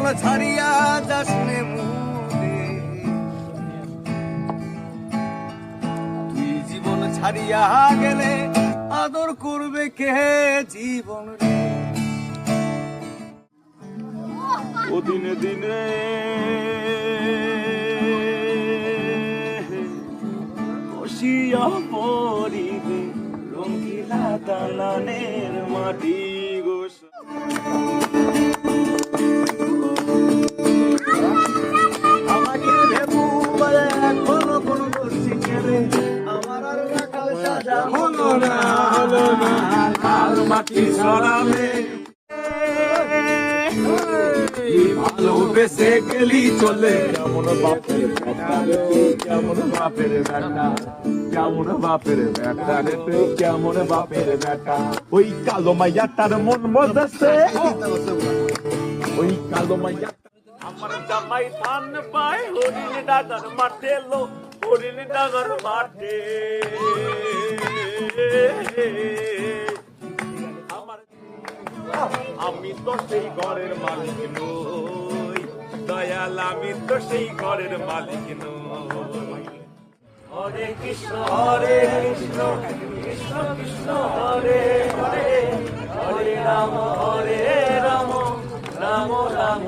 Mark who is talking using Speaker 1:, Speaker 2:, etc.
Speaker 1: জীবন ছাড়িয়া যাসনে মুরে, তুই জীবন ছাড়িয়া গেলে আদর করবে কে জীবন রে। ও দিনে দিনে বসিয়া পড়িবে রঙিলা দালানের মাটি গো। আমাকে ভেবু বলে কোনো কোনো করছি ছেলে, আমার আর রাখাল সাজা হলো না, হলো না, কাল মাটি সরাবে। ভালোবেসে গেলি চলে, কেমন বাপের বেটা রে তুই, কেমন বাপের বেটা, কেমন বাপের বেটা রে তুই, কেমন বাপের বেটা। ওই কালো মাইয়াটার মন মজাছে, ওই কালো মাইয়া আমার জামাই ধান পায় হরিণ ডাগার মাঠে লো, হরিণ ডাগার মাঠে। আমি তো সেই ঘরের মালিক নই দয়াল, আমি তো সেই ঘরের মালিক নই। হরে কৃষ্ণ হরে কৃষ্ণ, কৃষ্ণ কৃষ্ণ হরে হরে, হরে রাম রাম রাম